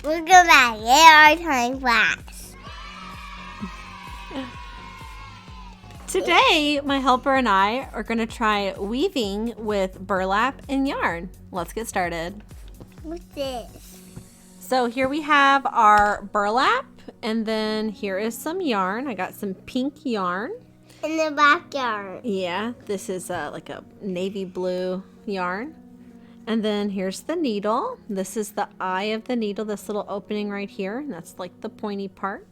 We'll go back in our time class. Today, my helper and I are going to try weaving with burlap and yarn. Let's get started. What's this? So here we have our burlap, and then here is some yarn. I got some pink yarn. In the backyard. Yeah, this is like a navy blue yarn. And then here's the needle. This is the eye of the needle, this little opening right here. And that's like the pointy part.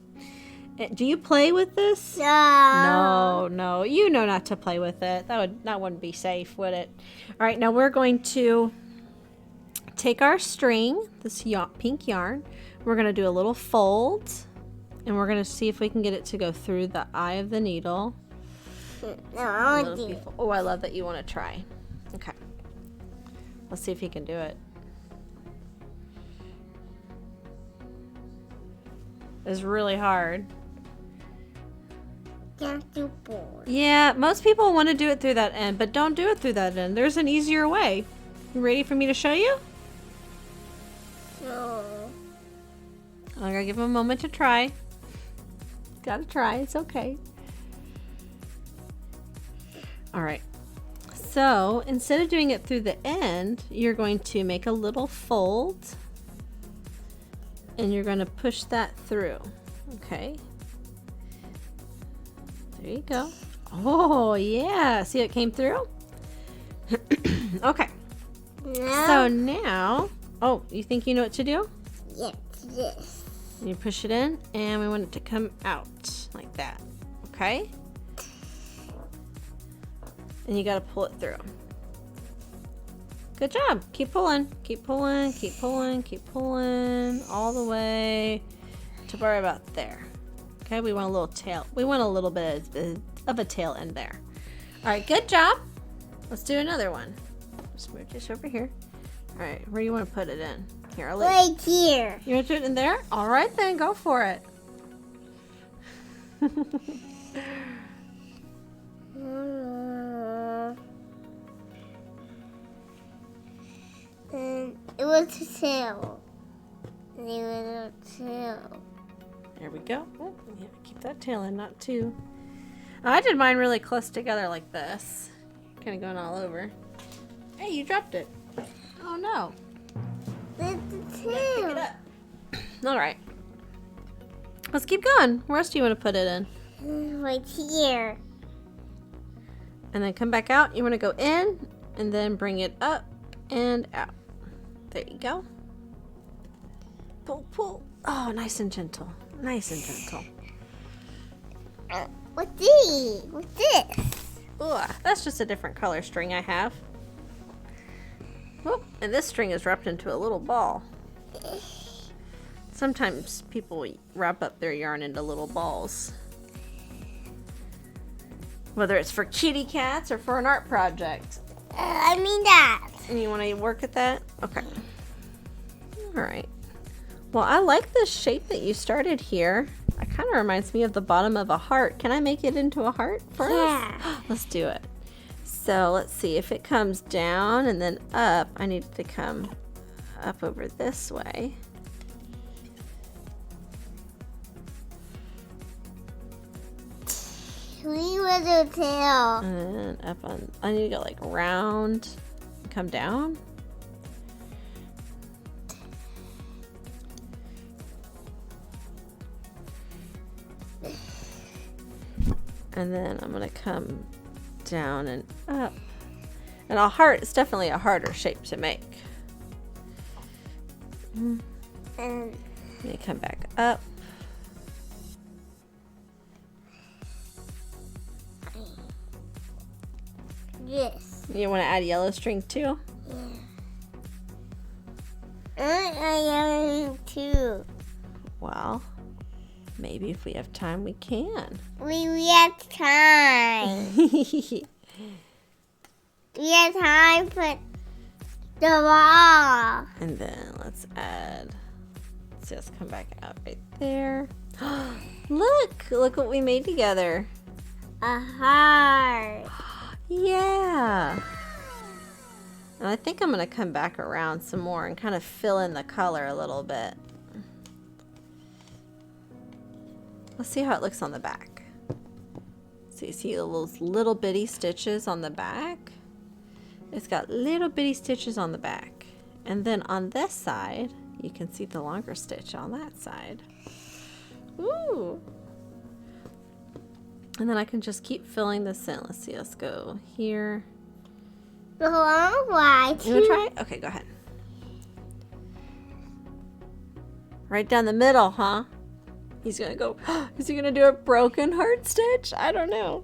Do you play with this? No. No. You know not to play with it. That wouldn't be safe, would it? All right, now we're going to take our string, this pink yarn. We're going to do a little fold. And we're going to see if we can get it to go through the eye of the needle. No, I want to do it. Oh, I love that you want to try. Okay. Let's see if he can do it. It's really hard. Can't do board. Yeah, most people want to do it through that end, but don't do it through that end. There's an easier way. You ready for me to show you? No. I'm going to give him a moment to try. Gotta try. It's okay. All right. So instead of doing it through the end, you're going to make a little fold and you're going to push that through. Okay. There you go. Oh, yeah. See it came through? Okay. No. So now, oh, you think you know what to do? Yes, this. You push it in and we want it to come out like that. Okay? And you got to pull it through. Good job. Keep pulling. Keep pulling. Keep pulling. Keep pulling. All the way to right about there. Okay, we want a little tail. We want a little bit of a tail end there. All right, good job. Let's do another one. Let's move this over here. All right, where do you want to put it in? Here, I'll let Right here. you want to do it in there? All right, then. Go for it. And it was a tail. It was a tail. There we go. Oh, yeah, keep that tail in, not too. I did mine really close together like this. Kind of going all over. Hey, you dropped it. Oh, no. It's a Pick tail. it up. All right. Let's keep going. Where else do you want to put it in? Right here. And then come back out. You want to go in and then bring it up and out. There you go. Pull, pull. Oh, nice and gentle. Nice and gentle. What's this? What's this? Ooh, that's just a different color string I have. Oh, and this string is wrapped into a little ball. Sometimes people wrap up their yarn into little balls. Whether it's for kitty cats or for an art project. I mean that. And you want to work at that? Okay. All right. Well, I like the shape that you started here. It kind of reminds me of the bottom of a heart. Can I make it into a heart for Yeah. us? Let's do it. So let's see if it comes down and then up. I need it to come up over this way. We was a tail. And then up on, I need to go like round and come down. And then I'm gonna come down and up. And a heart is definitely a harder shape to make. And Let me come back up. this. You want to add yellow string too? I am too. Well, maybe if we have time, we can. We have time. We have time for the ball. And then let's add, let's just come back out right there. Look what we made together. A heart. Yeah. And I think I'm going to come back around some more and kind of fill in the color a little bit. Let's see how it looks on the back. So you see those little bitty stitches on the back? It's got little bitty stitches on the back. And then on this side, you can see the longer stitch on that side. Ooh. And then I can just keep filling this in. Let's see, let's go here. The long white. You wanna try it? Okay, go ahead. Right down the middle, huh? He's gonna go, is he gonna do a broken heart stitch? I don't know.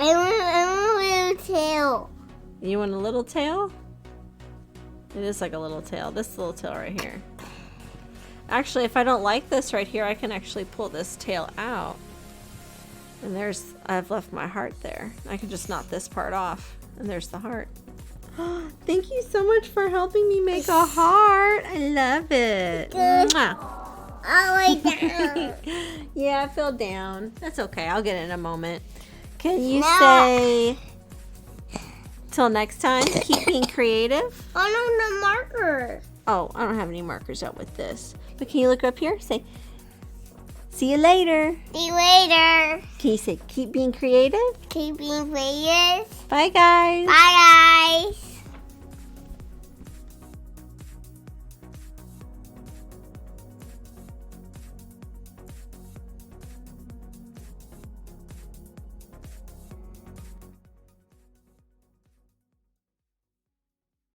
I want a little tail. You want a little tail? It is like a little tail. This little tail right here. Actually, if I don't like this right here, I can actually pull this tail out. And there's, I've left my heart there. I can just knock this part off. And there's the heart. Thank you so much for helping me make a heart. I love it. Mwah. Oh, wait, down. Yeah, I fell down. That's okay. I'll get it in a moment. Can you No. say, till next time, keep being creative? Oh, no, the marker. Oh, I don't have any markers out with this. But can you look up here? Say, see you later. See you later. Can you say, keep being creative? Keep being creative. Bye, guys. Bye, guys.